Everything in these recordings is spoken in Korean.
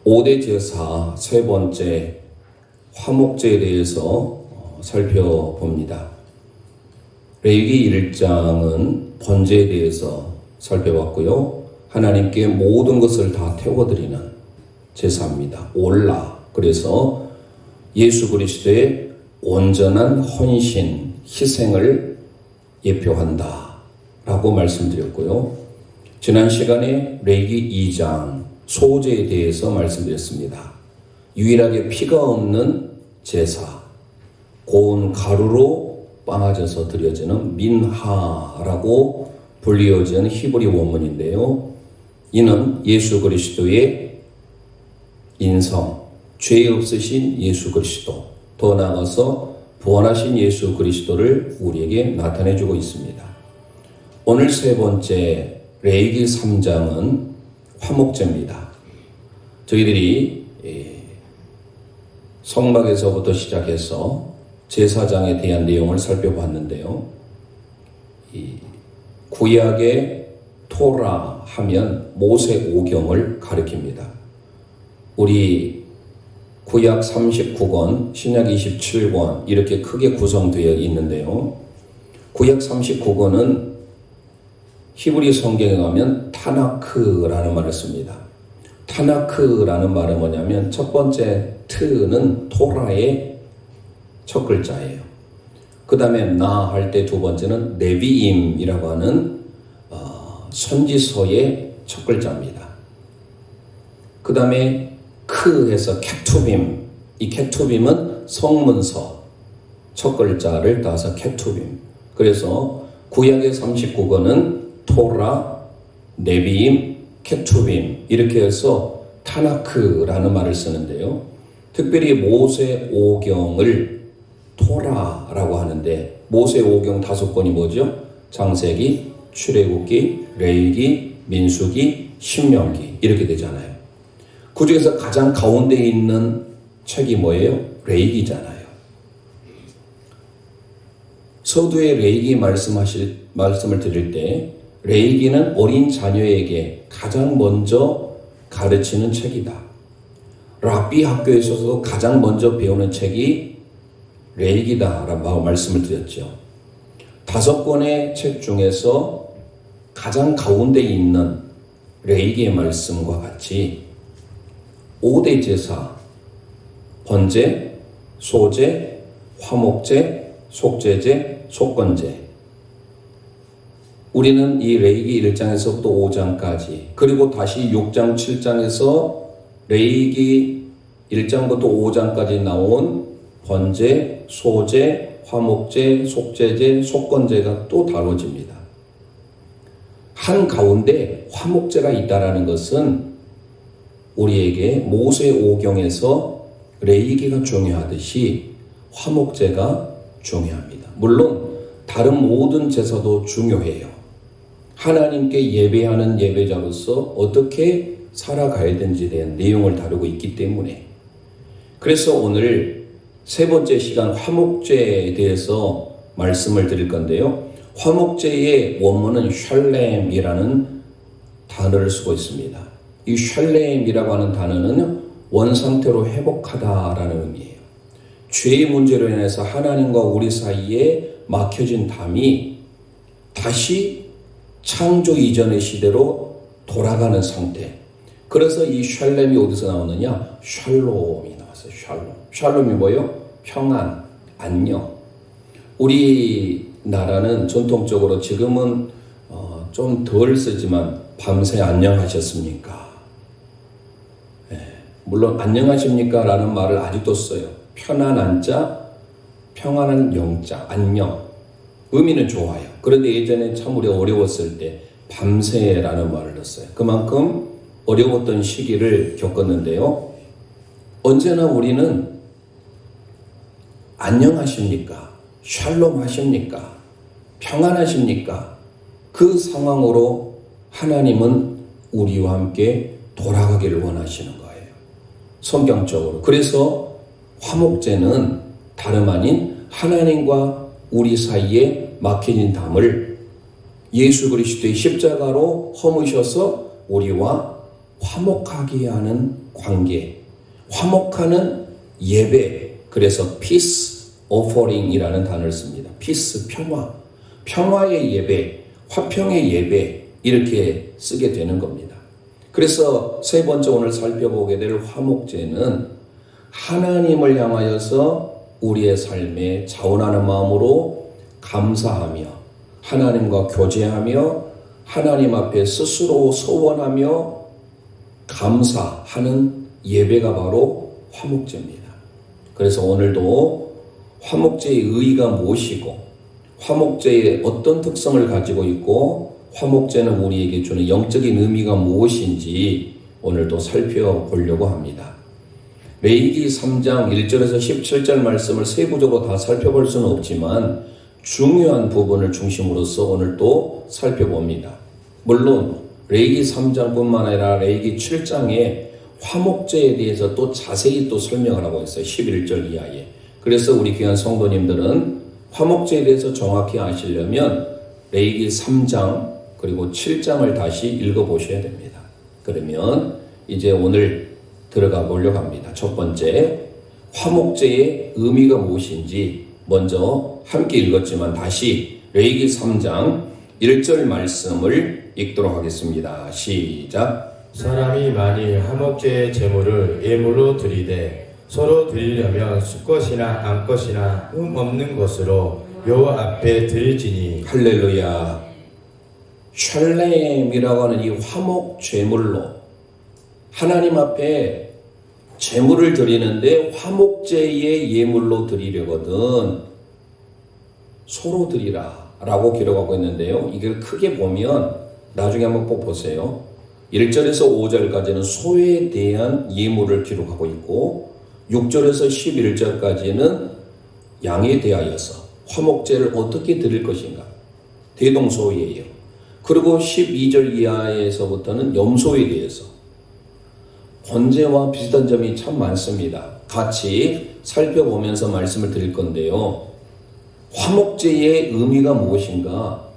5대 제사 세 번째 화목제에 대해서 살펴봅니다. 레위기 1장은 번제에 대해서 살펴봤고요. 하나님께 모든 것을 다 태워드리는 제사입니다. 올라, 그래서 예수 그리스도의 온전한 헌신, 희생을 예표한다 라고 말씀드렸고요. 지난 시간에 레위기 2장 소제에 대해서 말씀드렸습니다. 유일하게 피가 없는 제사, 고운 가루로 빻아져서 드려지는 민하라고 불리어진 히브리 원문인데요. 이는 예수 그리스도의 인성, 죄 없으신 예수 그리스도, 더 나아가서 부활하신 예수 그리스도를 우리에게 나타내주고 있습니다. 오늘 세 번째 레위기 3장은 화목제입니다. 저희들이 성막에서부터 시작해서 제사장에 대한 내용을 살펴봤는데요. 구약의 토라 하면 모세오경을 가리킵니다. 우리 구약 39권, 신약 27권 이렇게 크게 구성되어 있는데요. 구약 39권은 히브리 성경에 가면 타나크라는 말을 씁니다. 타나크라는 말은 뭐냐면 첫 번째 트는 토라의 첫 글자예요. 그 다음에 나 할 때 두 번째는 네비임이라고 하는 선지서의 첫 글자입니다. 그 다음에 크해서 케투빔, 이 케투빔은 성문서 첫 글자를 따서 케투빔. 그래서 구약의 39권은 토라, 네비임, 케투빔 이렇게 해서 타나크라는 말을 쓰는데요. 특별히 모세오경을 토라라고 하는데 모세오경 5권이 뭐죠? 창세기, 출애굽기, 레위기, 민수기, 신명기 이렇게 되잖아요. 그 중에서 가장 가운데 있는 책이 뭐예요? 레위기잖아요. 서두에 레위기 말씀을 드릴 때 레위기는 어린 자녀에게 가장 먼저 가르치는 책이다. 랍비 학교에서도 가장 먼저 배우는 책이 레위기다라고 말씀을 드렸죠. 5권의 책 중에서 가장 가운데 있는 레위기의 말씀과 같이 5대 제사, 번제, 소제, 화목제, 속죄제, 속건제. 우리는 이 레위기 1장에서부터 5장까지 그리고 다시 6장, 7장에서 레위기 1장부터 5장까지 나온 번제, 소제, 화목제, 속죄제, 속건제가 또 다뤄집니다. 한가운데 화목제가 있다라는 것은 우리에게 모세오경에서 레위기가 중요하듯이 화목제가 중요합니다. 물론 다른 모든 제사도 중요해요. 하나님께 예배하는 예배자로서 어떻게 살아가야 되는지에 대한 내용을 다루고 있기 때문에 그래서 오늘 세 번째 시간 화목제에 대해서 말씀을 드릴 건데요. 화목제의 원문은 샬렘이라는 단어를 쓰고 있습니다. 이 샬렘이라고 하는 단어는 원상태로 회복하다라는 의미예요. 죄의 문제로 인해서 하나님과 우리 사이에 막혀진 담이 다시 창조 이전의 시대로 돌아가는 상태. 그래서 이 샬렘이 어디서 나오느냐? 샬롬이 나왔어요. 샬롬. 샬롬이 뭐예요? 평안, 안녕. 우리나라는 전통적으로 지금은 좀 덜 쓰지만 밤새 안녕하셨습니까? 물론 안녕하십니까? 라는 말을 아직도 써요. 편안한 자, 평안한 영자, 안녕. 의미는 좋아요. 그런데 예전에 참 우리 어려웠을 때 밤새라는 말을 넣었어요. 그만큼 어려웠던 시기를 겪었는데요. 언제나 우리는 안녕하십니까? 샬롬 하십니까? 평안하십니까? 그 상황으로 하나님은 우리와 함께 돌아가기를 원하시는 거예요. 성경적으로. 그래서 화목제는 다름 아닌 하나님과 우리 사이에 막혀진 담을 예수 그리스도의 십자가로 허무셔서 우리와 화목하게 하는 관계, 화목하는 예배. 그래서 peace offering이라는 단어를 씁니다. peace, 평화, 평화의 예배, 화평의 예배 이렇게 쓰게 되는 겁니다. 그래서 세 번째 오늘 살펴보게 될 화목제는 하나님을 향하여서 우리의 삶에 자원하는 마음으로 감사하며 하나님과 교제하며 하나님 앞에 스스로 소원하며 감사하는 예배가 바로 화목제입니다. 그래서 오늘도 화목제의 의의가 무엇이고 화목제의 어떤 특성을 가지고 있고 화목제는 우리에게 주는 영적인 의미가 무엇인지 오늘도 살펴보려고 합니다. 레위기 3장 1절에서 17절 말씀을 세부적으로 다 살펴볼 수는 없지만 중요한 부분을 중심으로서 오늘 또 살펴봅니다. 물론 레위기 3장뿐만 아니라 레위기 7장에 화목제에 대해서 또 자세히 또 설명을 하고 있어요. 11절 이하에. 그래서 우리 귀한 성도님들은 화목제에 대해서 정확히 아시려면 레위기 3장 그리고 7장을 다시 읽어보셔야 됩니다. 그러면 이제 오늘 들어가 보려고 합니다. 첫 번째, 화목제의 의미가 무엇인지 먼저 함께 읽었지만 다시 레위기 3장 1절 말씀을 읽도록 하겠습니다. 시작. 사람이 만일 화목제의 제물을 예물로 드리되 서로 드리려면 수것이나 암것이나 없는 것으로 여호와 앞에 드릴지니. 할렐루야. 샬렘이라고 하는 이 화목 제물로 하나님 앞에 제물을 드리는데 화목제의 예물로 드리려거든 소로 드리라 라고 기록하고 있는데요. 이걸 크게 보면 나중에 한번 꼭 보세요. 1절에서 5절까지는 소에 대한 예물을 기록하고 있고 6절에서 11절까지는 양에 대하여서 화목제를 어떻게 드릴 것인가 대동소이예요. 그리고 12절 이하에서부터는 염소에 대해서 번제와 비슷한 점이 참 많습니다. 같이 살펴보면서 말씀을 드릴 건데요. 화목제의 의미가 무엇인가?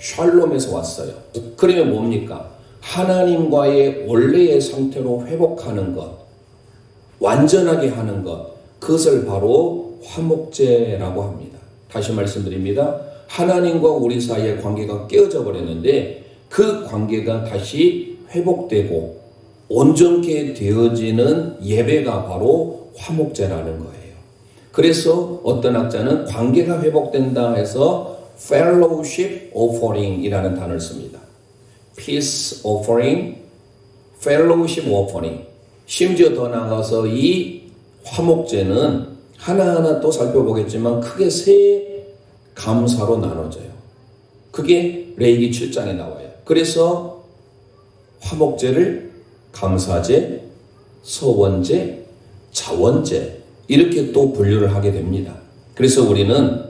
샬롬에서 왔어요. 그러면 뭡니까? 하나님과의 원래의 상태로 회복하는 것, 완전하게 하는 것, 그것을 바로 화목제라고 합니다. 다시 말씀드립니다. 하나님과 우리 사이의 관계가 깨어져 버렸는데 그 관계가 다시 회복되고 온전케 되어지는 예배가 바로 화목제라는 거예요. 그래서 어떤 학자는 관계가 회복된다 해서 fellowship offering이라는 단어를 씁니다. peace offering, fellowship offering. 심지어 더 나아가서 이 화목제는 하나하나 또 살펴보겠지만 크게 세 감사로 나눠져요. 그게 레위기 7장에 나와요. 그래서 화목제를 감사제, 서원제, 자원제 이렇게 또 분류를 하게 됩니다. 그래서 우리는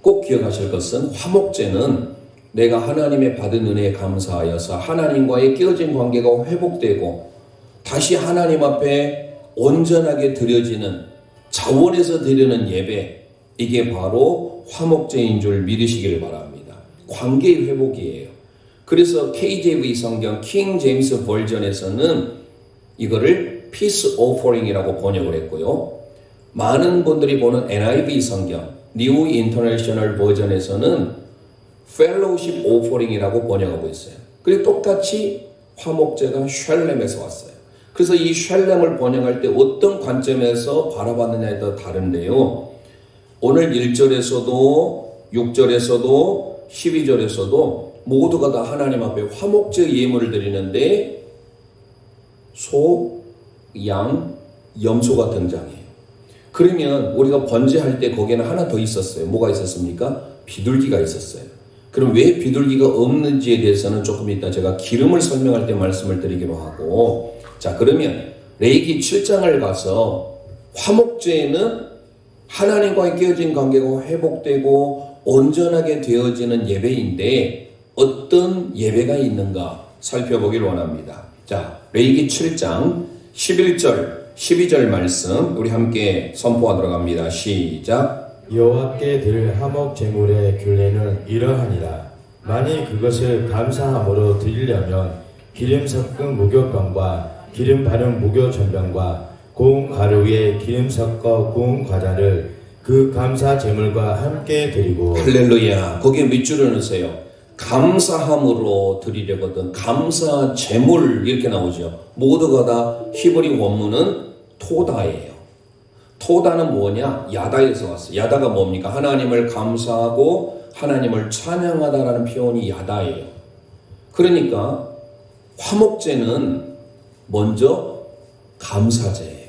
꼭 기억하실 것은 화목제는 내가 하나님의 받은 은혜에 감사하여서 하나님과의 깨어진 관계가 회복되고 다시 하나님 앞에 온전하게 드려지는 자원에서 드리는 예배, 이게 바로 화목제인 줄 믿으시길 바랍니다. 관계의 회복이에요. 그래서 KJV 성경 킹 제임스 버전에서는 이거를 peace offering이라고 번역을 했고요. 많은 분들이 보는 NIV 성경 New International 버전에서는 fellowship offering이라고 번역하고 있어요. 그리고 똑같이 화목제가 샬렘에서 왔어요. 그래서 이 샬렘을 번역할 때 어떤 관점에서 바라봤느냐에 따라 다른데요. 오늘 1절에서도 6절에서도 12절에서도 모두가 다 하나님 앞에 화목제 예물을 드리는데 소, 양, 염소가 등장해요. 그러면 우리가 번제할 때 거기에는 하나 더 있었어요. 뭐가 있었습니까? 비둘기가 있었어요. 그럼 왜 비둘기가 없는지에 대해서는 조금 이따 제가 기름을 설명할 때 말씀을 드리기로 하고, 자, 그러면 레위기 7장을 가서 화목제에는 하나님과의 깨어진 관계가 회복되고 온전하게 되어지는 예배인데 어떤 예배가 있는가 살펴보길 원합니다. 자, 레위기 7장 11절 12절 말씀 우리 함께 선포하도록 합니다. 시작. 여호와께 드릴 화목 제물의 규례는 이러하니라. 만일 그것을 감사함으로 드리려면 기름 섞은 무교병과 기름 바른 무교전병과 고운 가루 위에 기름 섞어 구운 과자를 그 감사 제물과 함께 드리고 할렐루야. 거기에 밑줄을 넣으세요. 감사함으로 드리려거든. 감사 제물 이렇게 나오죠. 모두가 다 히브리 원문은 토다예요. 토다는 뭐냐? 야다에서 왔어요. 야다가 뭡니까? 하나님을 감사하고 하나님을 찬양하다라는 표현이 야다예요. 그러니까 화목제는 먼저 감사제예요.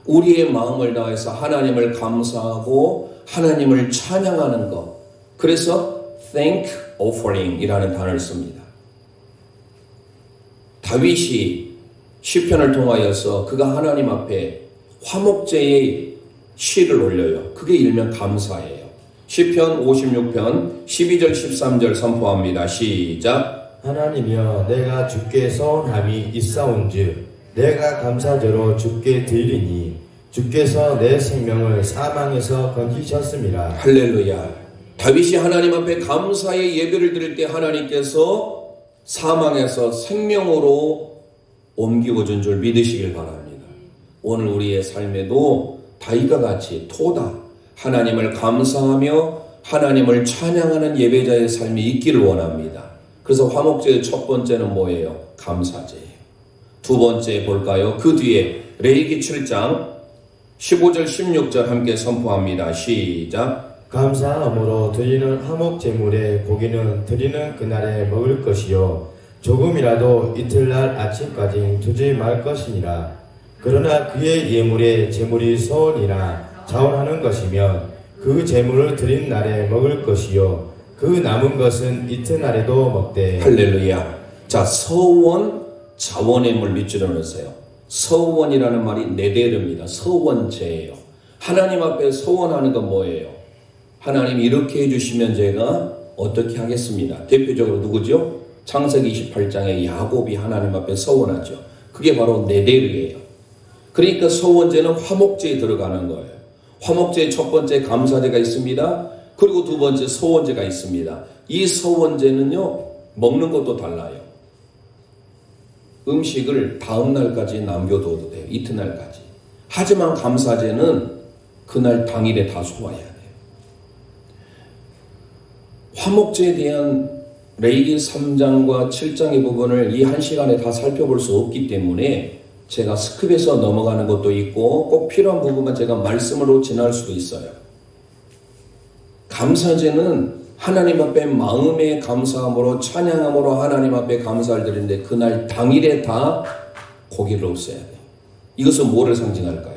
우리의 마음을 다해서 하나님을 감사하고 하나님을 찬양하는 것. 그래서 thank offering 이라는 단어를 씁니다. 다윗이 시편을 통하여서 그가 하나님 앞에 화목제의 시를 올려요. 그게 일명 감사예요. 시편 56편 12절 13절 선포합니다. 시작. 하나님이여 내가 주께 서원함이 있사온즉 내가 감사제로 주께 드리니 주께서 내 생명을 사망에서 건지셨음이라. 할렐루야. 다윗이 하나님 앞에 감사의 예배를 드릴 때 하나님께서 사망에서 생명으로 옮기고 준 줄 믿으시길 바랍니다. 오늘 우리의 삶에도 다윗과 같이 토다 하나님을 감사하며 하나님을 찬양하는 예배자의 삶이 있기를 원합니다. 그래서 화목제의 첫 번째는 뭐예요? 감사제예요. 두 번째 볼까요? 그 뒤에 레위기 7장 15절 16절 함께 선포합니다. 시작. 감사함으로 드리는 화목제물의 고기는 드리는 그날에 먹을 것이요 조금이라도 이틀날 아침까지 두지 말 것이니라. 그러나 그의 예물에 제물이 서원이나 자원하는 것이면 그 제물을 드린 날에 먹을 것이요 그 남은 것은 이튿날에도 먹되. 할렐루야. 자, 서원 자원의물 밑줄을 넣으세요. 서원이라는 말이 네데르입니다. 서원제예요. 하나님 앞에 서원하는 건 뭐예요? 하나님 이렇게 해주시면 제가 어떻게 하겠습니다. 대표적으로 누구죠? 창세기 28장에 야곱이 하나님 앞에 서원하죠. 그게 바로 네데르예요. 그러니까 서원제는 화목제에 들어가는 거예요. 화목제의 첫 번째 감사제가 있습니다. 그리고 두 번째 서원제가 있습니다. 이 서원제는요 먹는 것도 달라요. 음식을 다음 날까지 남겨둬도 돼요. 이튿날까지. 하지만 감사제는 그날 당일에 다 소화해야 돼요. 화목제에 대한 레위기 3장과 7장의 부분을 이 한 시간에 다 살펴볼 수 없기 때문에 제가 스킵해서 넘어가는 것도 있고 꼭 필요한 부분만 제가 말씀으로 지날 수도 있어요. 감사제는 하나님 앞에 마음의 감사함으로 찬양함으로 하나님 앞에 감사를 드리는데 그날 당일에 다 고기를 없애야 돼요. 이것은 뭐를 상징할까요?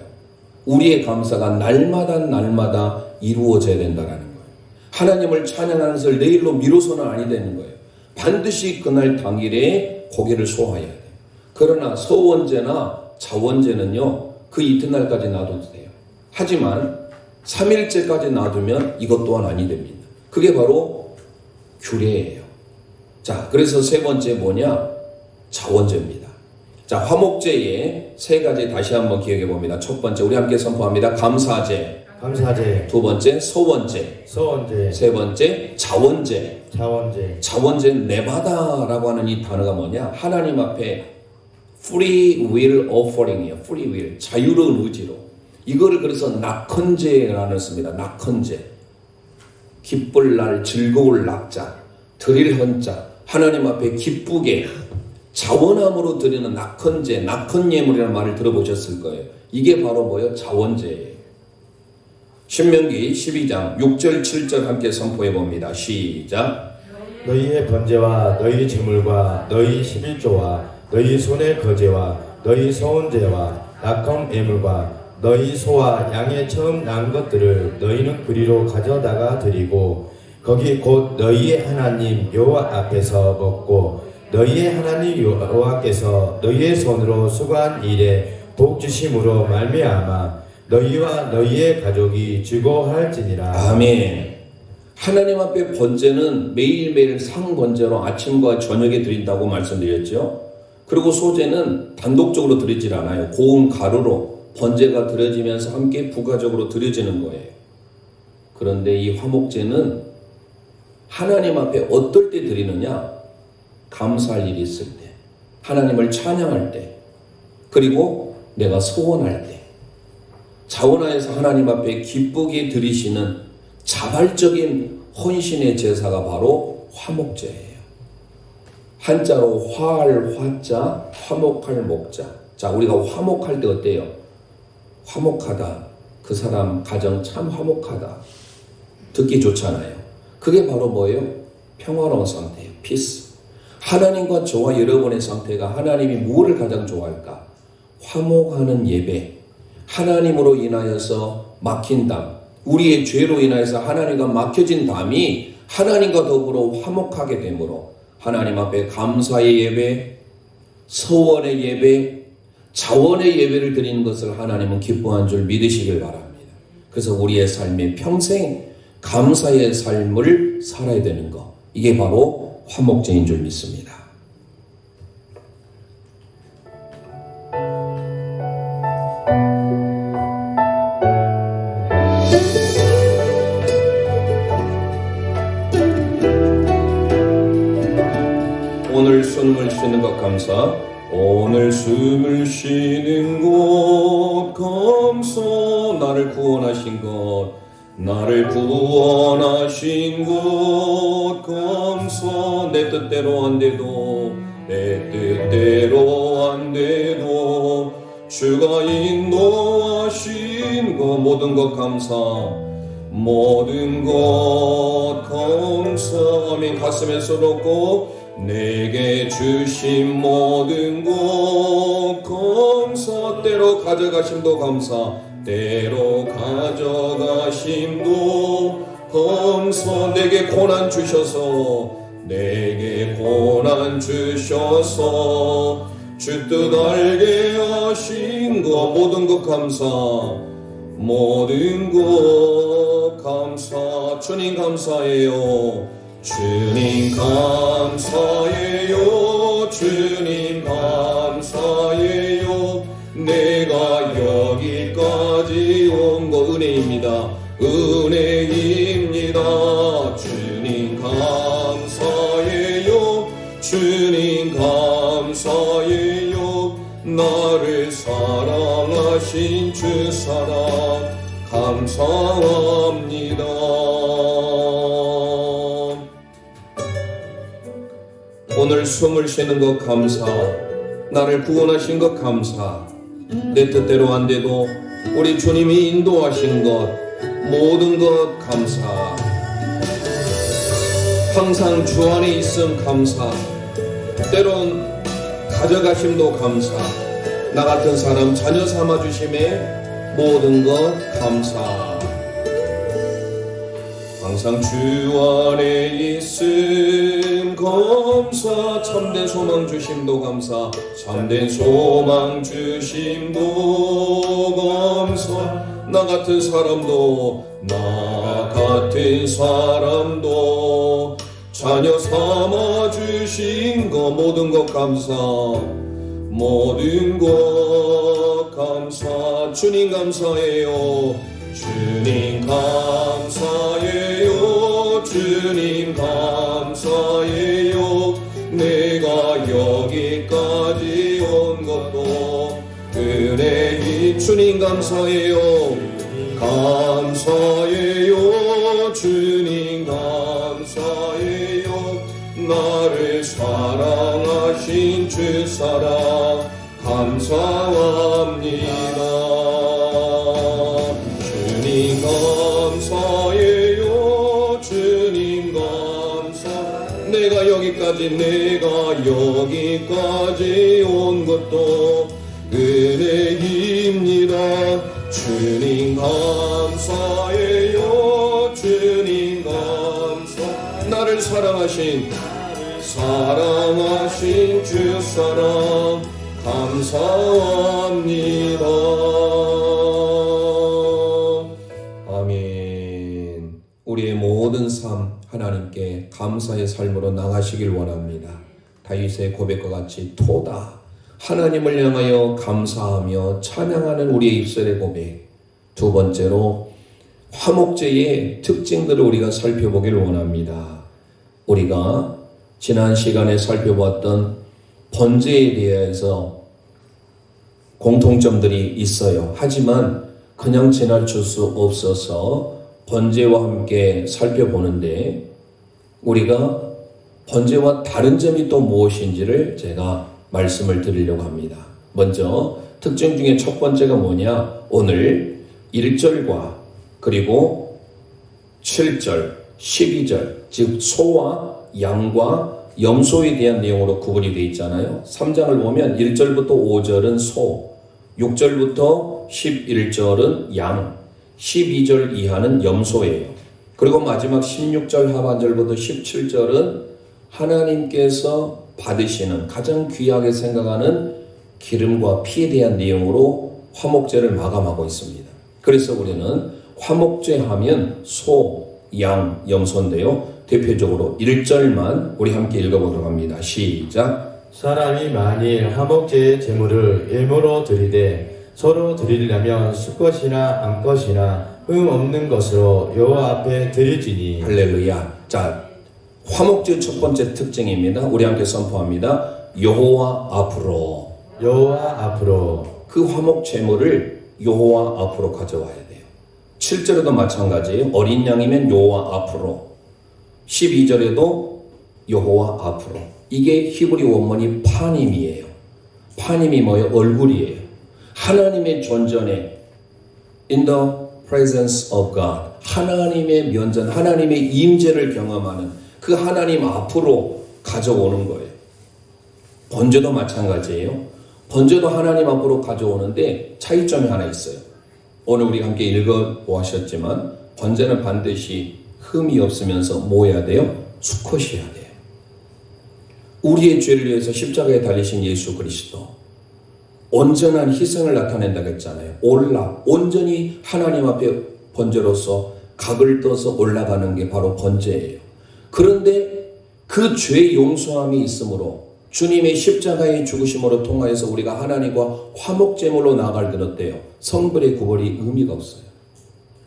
우리의 감사가 날마다 이루어져야 된다는 거예요. 하나님을 찬양하는 것을 내일로 미뤄서는 아니 되는 거예요. 반드시 그날 당일에 고기를 소화해야 돼요. 그러나 서원제나 자원제는요 그 이튿날까지 놔둬도 돼요. 하지만 3일째까지 놔두면 이것 또한 아니 됩니다. 그게 바로 규례예요. 자, 그래서 세 번째 뭐냐? 자원제입니다. 자, 화목제의 세 가지 다시 한번 기억해 봅니다. 첫 번째 우리 함께 선포합니다. 감사제. 감사제. 두 번째 소원제. 서원제. 세 번째 자원제. 자원제. 자원제 내바다라고 하는 이 단어가 뭐냐? 하나님 앞에 free will offering이에요. free will. 자유로운 의지로. 이거를 그래서 낙헌제라는 씁니다. 낙헌제. 기쁠 날 즐거울 낙자. 드릴 헌자. 하나님 앞에 기쁘게 자원함으로 드리는 낙헌제, 낙헌예물이라는 말을 들어보셨을 거예요. 이게 바로 뭐예요? 자원제예요. 신명기 12장 6절 7절 함께 선포해 봅니다. 시작. 너희의 번제와 너희 제물과 너희 11조와 너희 손의 거제와 너희 서원제와 낙헌 예물과 너희 소와 양의 처음 난 것들을 너희는 그리로 가져다가 드리고 거기 곧 너희의 하나님 여호와 앞에서 먹고 너희의 하나님 여호와께서 너희의 손으로 수고한 일에 복 주심으로 말미암아 너희와 너희의 가족이 즐거워할지니라. 아멘. 하나님 앞에 번제는 매일매일 상번제로 아침과 저녁에 드린다고 말씀드렸죠. 그리고 소제는 단독적으로 드리질 않아요. 고운 가루로 번제가 드려지면서 함께 부가적으로 드려지는 거예요. 그런데 이 화목제는 하나님 앞에 어떨 때 드리느냐? 감사할 일이 있을 때, 하나님을 찬양할 때, 그리고 내가 소원할 때, 자원하여서 하나님 앞에 기쁘게 드리시는 자발적인 헌신의 제사가 바로 화목제예요. 한자로 화할 화자, 화목할 목자. 자, 우리가 화목할 때 어때요? 화목하다. 그 사람 가정 참 화목하다. 듣기 좋잖아요. 그게 바로 뭐예요? 평화로운 상태예요. 피스. 하나님과 저와 여러분의 상태가 하나님이 무엇을 가장 좋아할까? 화목하는 예배. 하나님으로 인하여서 막힌 담. 우리의 죄로 인하여서 하나님과 막혀진 담이 하나님과 더불어 화목하게 되므로 하나님 앞에 감사의 예배, 서원의 예배, 자원의 예배를 드리는 것을 하나님은 기뻐한 줄 믿으시길 바랍니다. 그래서 우리의 삶에 평생 감사의 삶을 살아야 되는 것, 이게 바로 화목제인 줄 믿습니다. 오늘 숨을 쉬는 것 감사. 오늘 숨을 쉬는 곳 감사. 나를 구원하신 것, 나를 구원하신 것 감사. 내 뜻대로 안 돼도, 내 뜻대로 안 돼도 주가 인도하신 것, 모든 것 감사. 모든 것 감사. 아멘. 가슴에 서럽고 내게 주신 모든 것 감사. 때로 가져가심도 감사. 때로 가져가심도 감사. 내게 고난 주셔서, 내게 고난 주셔서 주 뜻 알게 하신 것, 모든 것 감사. 모든 것 감사. 주님 감사해요. 주님 감사해요. 주님 감사해요. 내가 여기까지 온 거 은혜입니다. 은혜입니다. 주님 감사해요. 주님 감사해요. 나를 사랑하신 주 사랑 감사합니다. 오늘 숨을 쉬는 것 감사. 나를 구원하신 것 감사. 내 뜻대로 안 돼도 우리 주님이 인도하신 것, 모든 것 감사. 항상 주 안에 있음 감사. 때론 가져가심도 감사. 나 같은 사람 자녀 삼아주심에 모든 것 감사. 항상 주 안에 있음 감사. 참된 소망 주심도 감사. 참된 소망 주심도 감사. 나 같은 사람도, 나 같은 사람도 자녀 삼아 주신 것, 모든 것 감사. 모든 것 감사. 주님 감사해요. 주님 감사해요. 주님 감사해요. 내가 여기까지 온 것도 은혜이. 주님 감사해요. 감사해요. 주님 감사해요. 나를 사랑하신 주 사랑 감사합니다. 주님 감사해요. 주님 감사. 내가 여기까지 온 것도 은혜입니다. 주님 감사해요. 주님 감사. 나를 사랑하신 주 사랑 감사합니다. 아멘. 우리의 모든 삶 하나님께 감사의 삶으로 나가시길 원합니다. 다윗의 고백과 같이 토다. 하나님을 향하여 감사하며 찬양하는 우리의 입술의 고백. 두 번째로 화목제의 특징들을 우리가 살펴보길 원합니다. 우리가 지난 시간에 살펴봤던 번제에 대해서 공통점들이 있어요. 하지만 그냥 지나칠 수 없어서 번제와 함께 살펴보는데 우리가 번제와 다른 점이 또 무엇인지를 제가 말씀을 드리려고 합니다. 먼저 특징 중에 첫 번째가 뭐냐? 오늘 1절과 그리고 7절, 12절, 즉 소와 양과 염소에 대한 내용으로 구분이 되어 있잖아요. 3장을 보면 1절부터 5절은 소, 6절부터 11절은 양, 12절 이하는 염소예요. 그리고 마지막 16절 하반절부터 17절은 하나님께서 받으시는 가장 귀하게 생각하는 기름과 피에 대한 내용으로 화목제를 마감하고 있습니다. 그래서 우리는 화목제 하면 소, 양, 염소인데요. 대표적으로 1절만 우리 함께 읽어보도록 합니다. 시작. 사람이 만일 화목제의 제물을 예물로 드리되 서로 드리려면 수컷이나 암컷이나 흠 없는 것으로 여호와 앞에 드리지니. 할렐루야. 자, 화목제 첫 번째 특징입니다. 우리 함께 선포합니다. 여호와 앞으로. 여호와 앞으로. 그 화목 제물을 여호와 앞으로 가져와야 돼요. 7절에도 마찬가지예요. 어린 양이면 여호와 앞으로. 12절에도 여호와 앞으로. 이게 히브리 원문이 파님이에요. 파님이 뭐예요? 얼굴이에요. 하나님의 존전에 in the presence of God. 하나님의 면전, 하나님의 임재를 경험하는 그 하나님 앞으로 가져오는 거예요. 번제도 마찬가지예요. 번제도 하나님 앞으로 가져오는데 차이점이 하나 있어요. 오늘 우리 함께 읽어보았지만 번제는 반드시 흠이 없으면서 뭐 해야 돼요? 수컷이어야 돼요. 우리의 죄를 위해서 십자가에 달리신 예수 그리스도 온전한 희생을 나타낸다고 했잖아요. 온전히 하나님 앞에 번제로서 각을 떠서 올라가는 게 바로 번제예요. 그런데 그 죄 용서함이 있으므로 주님의 십자가의 죽으심으로 통하여서 우리가 하나님과 화목제물로 나아갈 때 어때요? 성별의 구별이 의미가 없어요.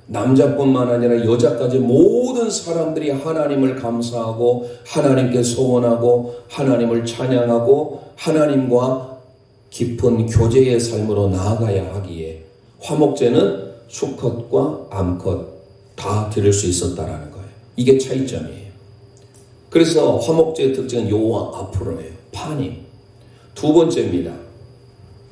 남자뿐만 아니라 여자까지 모든 사람들이 하나님을 감사하고 하나님께 소원하고 하나님을 찬양하고 하나님과 깊은 교제의 삶으로 나아가야 하기에 화목제는 수컷과 암컷 다 드릴 수 있었다라는 거예요. 이게 차이점이에요. 그래서 화목제의 특징은 여호와 앞으로예요. 파님. 두 번째입니다.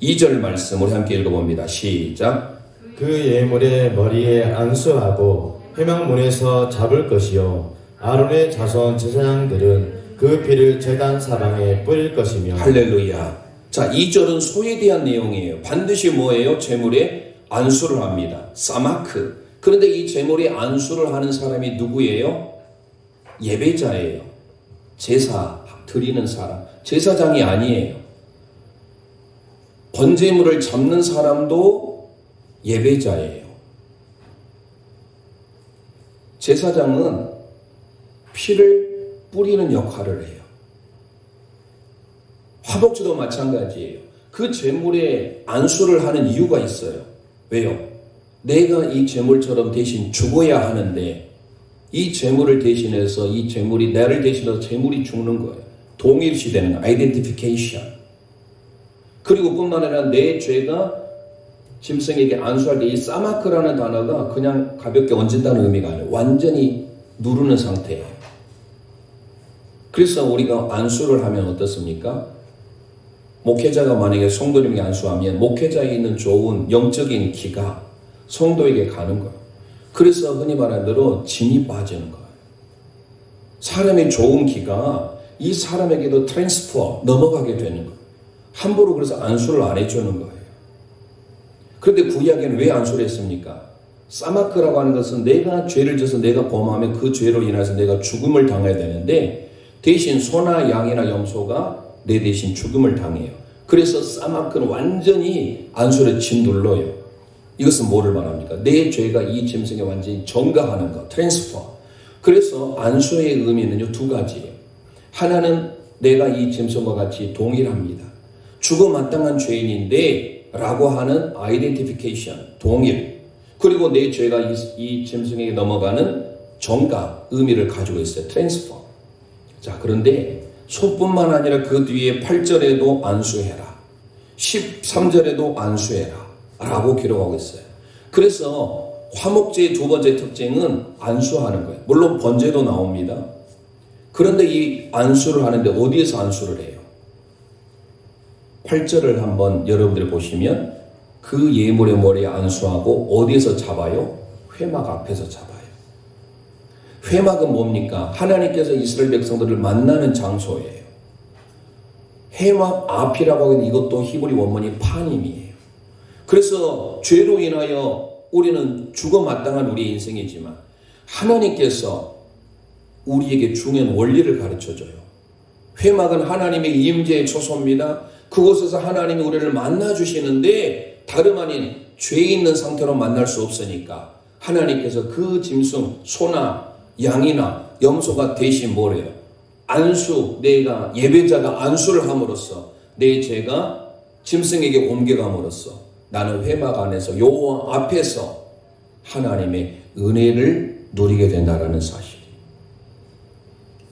2절 말씀 우리 함께 읽어봅니다. 시작. 그 예물의 머리에 안수하고 회막문에서 잡을 것이요 아론의 자손 제사장들은 그 피를 제단 사방에 뿌릴 것이며. 할렐루야. 자, 2절은 소에 대한 내용이에요. 반드시 뭐예요? 제물에 안수를 합니다. 사마크. 그런데 이 제물에 안수를 하는 사람이 누구예요? 예배자예요. 제사 드리는 사람. 제사장이 아니에요. 번제물을 잡는 사람도 예배자예요. 제사장은 피를 뿌리는 역할을 해요. 화목제도 마찬가지예요. 그 제물에 안수를 하는 이유가 있어요. 왜요? 내가 이 제물처럼 대신 죽어야 하는데 이 제물을 대신해서 이 제물이 나를 대신해서 제물이 죽는 거예요. 동일시되는 거, 아이덴티피케이션. 그리고 뿐만 아니라 내 죄가 짐승에게 안수할 때 이 사마크라는 단어가 그냥 가볍게 얹은다는 의미가 아니에요. 완전히 누르는 상태예요. 그래서 우리가 안수를 하면 어떻습니까? 목회자가 만약에 성도님에게 안수하면 목회자에 있는 좋은 영적인 기가 성도에게 가는 거예요. 그래서 흔히 말하는 대로 진이 빠지는 거예요. 사람의 좋은 기가 이 사람에게도 트랜스퍼 넘어가게 되는 거예요. 함부로 그래서 안수를 안 해주는 거예요. 그런데 구약에는 왜 안수를 했습니까? 사마크라고 하는 것은 내가 죄를 져서 내가 범하면 그 죄로 인해서 내가 죽음을 당해야 되는데 대신 소나 양이나 염소가 내 대신 죽음을 당해요. 그래서 사마크는 완전히 안수를 짓눌러요. 이것은 뭐를 말합니까? 내 죄가 이 짐승에 완전히 전가하는 것, 트랜스퍼. 그래서 안수의 의미는요, 두 가지예요. 하나는 내가 이 짐승과 같이 동일합니다. 죽어 마땅한 죄인인데 라고 하는 아이덴티피케이션, 동일. 그리고 내 죄가 이 짐승에게 넘어가는 전가, 의미를 가지고 있어요. 트랜스퍼. 자, 그런데 소뿐만 아니라 그 뒤에 8절에도 안수해라. 13절에도 안수해라. 라고 기록하고 있어요. 그래서 화목제의 두 번째 특징은 안수하는 거예요. 물론 번제도 나옵니다. 그런데 이 안수를 하는데 어디에서 안수를 해요? 8절을 한번 여러분들이 보시면 그 예물의 머리에 안수하고 어디에서 잡아요? 회막 앞에서 잡아요. 회막은 뭡니까? 하나님께서 이스라엘 백성들을 만나는 장소예요. 회막 앞이라고 하는 이것도 히브리 원문이 파님이에요. 그래서 죄로 인하여 우리는 죽어 마땅한 우리의 인생이지만 하나님께서 우리에게 중요한 원리를 가르쳐줘요. 회막은 하나님의 임재의 초소입니다. 그곳에서 하나님이 우리를 만나주시는데 다름 아닌 죄 있는 상태로 만날 수 없으니까 하나님께서 그 짐승, 소나 양이나 염소가 대신 뭐래요? 안수, 내가 예배자가 안수를 함으로써 내 죄가 짐승에게 옮겨감으로써 나는 회막 안에서 여호와 앞에서 하나님의 은혜를 누리게 된다는 사실.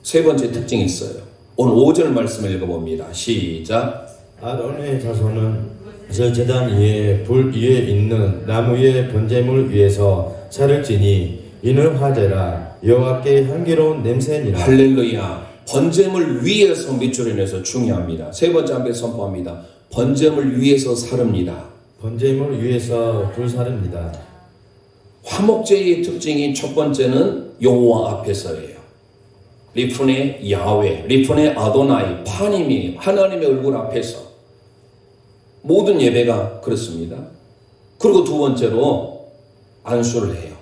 세 번째 특징이 있어요. 오늘 5절 말씀을 읽어봅니다. 시작. 아론의 자손은 저 제단 위에 불 위에 있는 나무 위에 번제물 위에서 살을 지니 이는 화제라 여호와께 향기로운 냄새니라. 할렐루야. 번제물 위에서 밑줄을 내서 중요합니다. 세 번째 함께 선포합니다. 번제물 위에서 살읍니다. 번제물 위에서 불사릅니다. 화목제의 특징이 첫 번째는 여호와 앞에서예요. 리프네 야훼, 리프네 아도나이, 파님이 하나님의 얼굴 앞에서 모든 예배가 그렇습니다. 그리고 두 번째로 안수를 해요.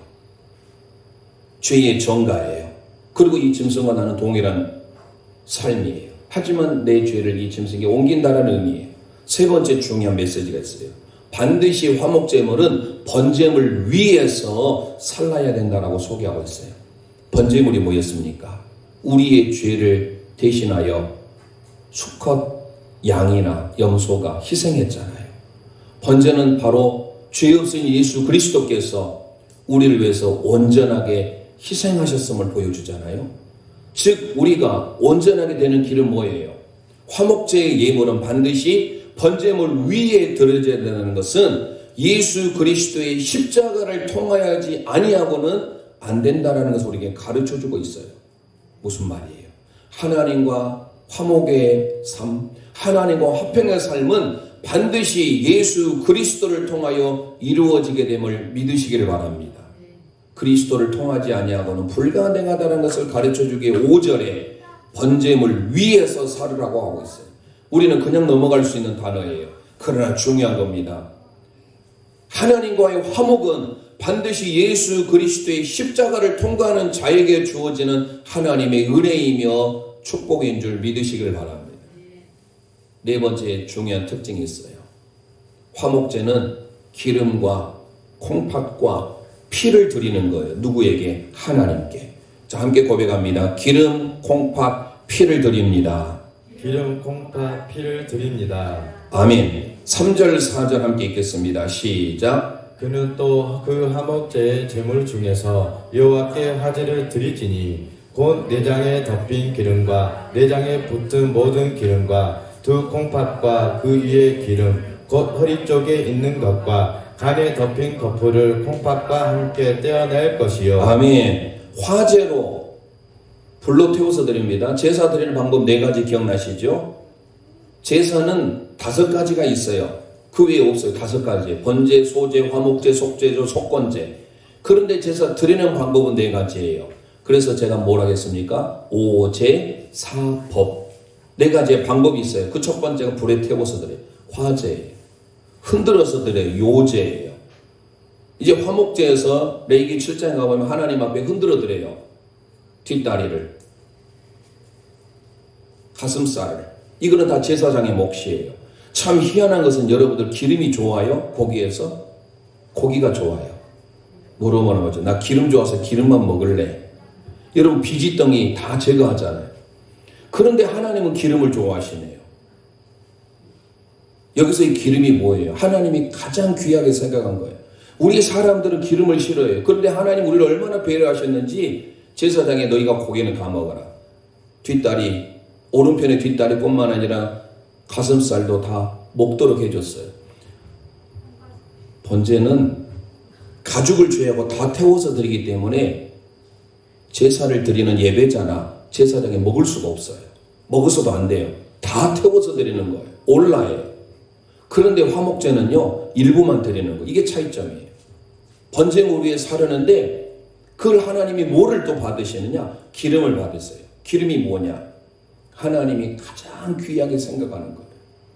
죄의 정가예요. 그리고 이 짐승과 나는 동일한 삶이에요. 하지만 내 죄를 이 짐승에게 옮긴다는 의미예요. 세 번째 중요한 메시지가 있어요. 반드시 화목제물은 번제물 위에서 살라야 된다라고 소개하고 있어요. 번제물이 뭐였습니까? 우리의 죄를 대신하여 수컷 양이나 염소가 희생했잖아요. 번제는 바로 죄 없으신 예수 그리스도께서 우리를 위해서 온전하게 희생하셨음을 보여주잖아요. 즉 우리가 온전하게 되는 길은 뭐예요? 화목제의 예물은 반드시 번제물 위에 드려져야 되는 것은 예수 그리스도의 십자가를 통하여지 아니하고는 안 된다는 것을 우리에게 가르쳐주고 있어요. 무슨 말이에요? 하나님과 화목의 삶, 하나님과 화평의 삶은 반드시 예수 그리스도를 통하여 이루어지게 됨을 믿으시기를 바랍니다. 그리스도를 통하지 아니하고는 불가능하다는 것을 가르쳐주기에 5절에 번제물 위에서 살으라고 하고 있어요. 우리는 그냥 넘어갈 수 있는 단어예요. 그러나 중요한 겁니다. 하나님과의 화목은 반드시 예수 그리스도의 십자가를 통과하는 자에게 주어지는 하나님의 은혜이며 축복인 줄 믿으시길 바랍니다. 네 번째 중요한 특징이 있어요. 화목제는 기름과 콩팥과 피를 드리는 거예요. 누구에게? 하나님께. 자, 함께 고백합니다. 기름, 콩팥, 피를 드립니다. 기름, 콩팥, 피를 드립니다. 아멘. 3절, 4절 함께 읽겠습니다. 시작. 그는 또 그 화목제의 제물 중에서 여호와께 화제를 드리지니 곧 내장에 덮인 기름과 내장에 붙은 모든 기름과 두 콩팥과 그 위에 기름 곧 허리 쪽에 있는 것과 간에 덮인 거풀을 콩팥과 함께 떼어낼 것이요. 아멘. 화제로 불로 태워서 드립니다. 제사 드리는 방법 4가지 기억나시죠? 제사는 5가지가 있어요. 그 외에 없어요. 5가지. 번제, 소제, 화목제, 속제조, 속건제. 그런데 제사 드리는 방법은 4가지예요. 그래서 제가 뭘 하겠습니까? 오제, 사법. 4가지의 방법이 있어요. 그 첫 번째가 불에 태워서 드려요. 화제예요. 흔들어서 드려요. 요제예요. 이제 화목제에서 레위기 7장에 가보면 하나님 앞에 흔들어 드려요. 뒷다리를, 가슴살을. 이거는 다 제사장의 몫이에요. 참 희한한 것은 여러분들 기름이 좋아요? 고기에서? 고기가 좋아요. 물어보는 거죠. 나 기름 좋아서 기름만 먹을래. 여러분 비지덩이 다 제거하잖아요. 그런데 하나님은 기름을 좋아하시네요. 여기서 이 기름이 뭐예요? 하나님이 가장 귀하게 생각한 거예요. 우리 사람들은 기름을 싫어해요. 그런데 하나님 우리를 얼마나 배려하셨는지 제사장에 너희가 고기는 다 먹어라. 뒷다리, 오른편의 뒷다리뿐만 아니라 가슴살도 다 먹도록 해줬어요. 번제는 가죽을 죄하고 다 태워서 드리기 때문에 제사를 드리는 예배자나 제사장이 먹을 수가 없어요. 먹어서도 안 돼요. 다 태워서 드리는 거예요. 올라예요. 그런데 화목제는요, 일부만 드리는 거예요. 이게 차이점이에요. 번제물 위에 사르는데 그걸 하나님이 뭐를 또 받으시느냐? 기름을 받으세요. 기름이 뭐냐? 하나님이 가장 귀하게 생각하는 거예요.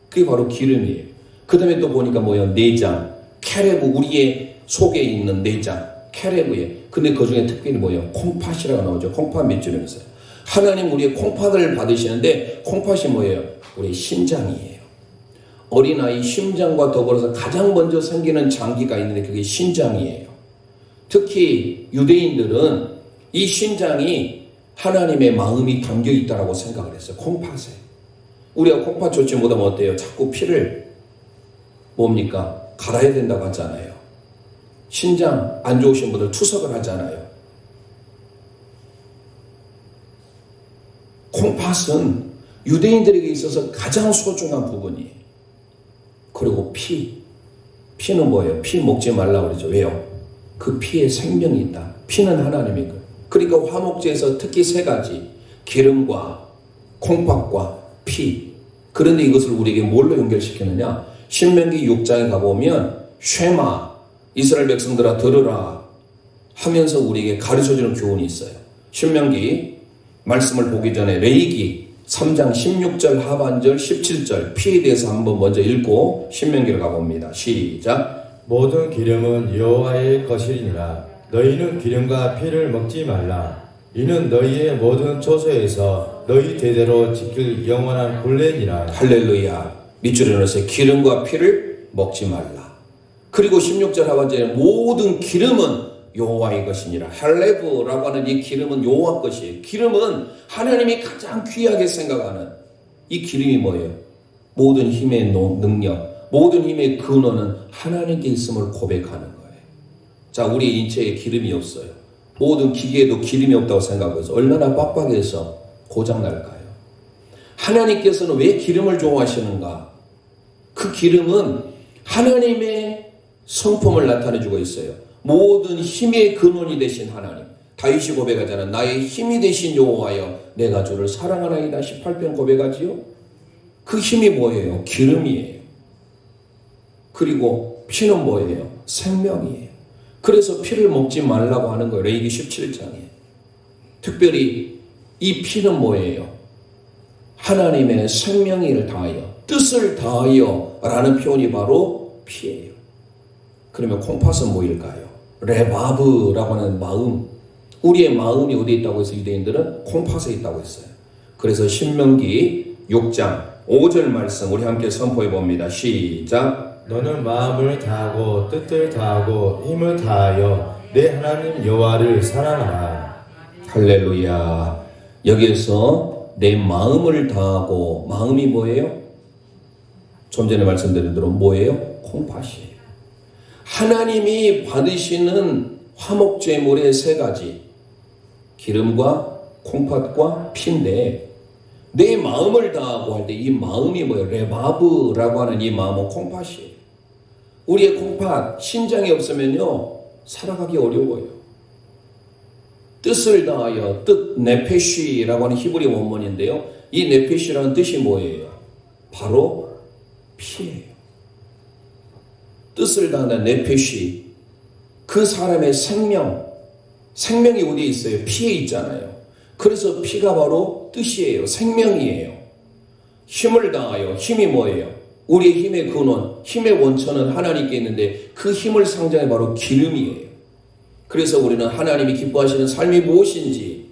그게 바로 기름이에요. 그 다음에 또 보니까 뭐예요? 내장, 케레브, 우리의 속에 있는 내장, 케레브에. 근데 그 중에 특별히 뭐예요? 콩팥이라고 나오죠. 콩팥 밑줄이면서요. 하나님 우리의 콩팥을 받으시는데 콩팥이 뭐예요? 우리의 심장이에요. 어린아이 심장과 더불어서 가장 먼저 생기는 장기가 있는데 그게 심장이에요. 특히 유대인들은 이 심장이 하나님의 마음이 담겨 있다고 생각을 했어요. 콩팥에. 우리가 콩팥 좋지 못하면 어때요? 자꾸 피를 뭡니까? 갈아야 된다고 하잖아요. 신장 안 좋으신 분들 투석을 하잖아요. 콩팥은 유대인들에게 있어서 가장 소중한 부분이에요. 그리고 피는 뭐예요? 피 먹지 말라고 그러죠. 왜요? 그 피에 생명이 있다. 피는 하나님이고. 그러니까 화목제에서 특히 세 가지, 기름과 콩팥과 피. 그런데 이것을 우리에게 뭘로 연결시키느냐? 신명기 6장에 가보면 쉐마, 이스라엘 백성들아 들으라 하면서 우리에게 가르쳐주는 교훈이 있어요. 신명기 말씀을 보기 전에 레위기 3장 16절 하반절 17절 피에 대해서 한번 먼저 읽고 신명기를 가봅니다. 시작. 모든 기름은 여호와의 것이니라. 너희는 기름과 피를 먹지 말라. 이는 너희의 모든 처소에서 너희 대대로 지킬 영원한 굴례니라. 할렐루야. 밑줄에 넣으세요. 기름과 피를 먹지 말라. 그리고 16절 하반절에 모든 기름은 여호와의 것이니라. 할레브라고 하는 이 기름은 여호와 것이에요. 기름은 하나님이 가장 귀하게 생각하는 이 기름이 뭐예요? 모든 힘의 능력, 모든 힘의 근원은 하나님께 있음을 고백하는 거예요. 자, 우리 인체에 기름이 없어요. 모든 기계에도 기름이 없다고 생각해서 얼마나 빡빡해서 고장날까요? 하나님께서는 왜 기름을 좋아하시는가? 그 기름은 하나님의 성품을 나타내주고 있어요. 모든 힘의 근원이 되신 하나님. 다윗이 고백하잖아요. 나의 힘이 되신 여호와여 내가 주를 사랑하나이다. 18편 고백하지요. 그 힘이 뭐예요? 기름이에요. 그리고 피는 뭐예요? 생명이에요. 그래서 피를 먹지 말라고 하는 거예요. 레위기 17장에. 특별히 이 피는 뭐예요? 하나님의 생명을 다하여, 뜻을 다하여 라는 표현이 바로 피예요. 그러면 콩팥은 뭐일까요? 레바브라고 하는 마음. 우리의 마음이 어디에 있다고 해서 유대인들은 콩팥에 있다고 했어요. 그래서 신명기 6장 5절 말씀 우리 함께 선포해 봅니다. 시작. 너는 마음을 다하고 뜻을 다하고 힘을 다하여 내 하나님 여호와를 사랑하라. 할렐루야. 여기에서 내 마음을 다하고, 마음이 뭐예요? 좀 전에 말씀드린 대로 뭐예요? 콩팥이에요. 하나님이 받으시는 화목제물의 세 가지, 기름과 콩팥과 피인데 내 마음을 다하고 할 때 이 마음이 뭐예요? 레바브라고 하는 이 마음은 콩팥이에요. 우리의 콩팥, 심장이 없으면요 살아가기 어려워요. 뜻을 다하여, 뜻 네페쉬라고 하는 히브리 원문인데요, 이 네페쉬라는 뜻이 뭐예요? 바로 피예요. 뜻을 다하는 네페쉬, 그 사람의 생명이 어디에 있어요? 피에 있잖아요. 그래서 피가 바로 뜻이에요. 생명이에요. 힘을 다하여, 힘이 뭐예요? 우리의 힘의 근원, 힘의 원천은 하나님께 있는데 그 힘을 상징해 바로 기름이에요. 그래서 우리는 하나님이 기뻐하시는 삶이 무엇인지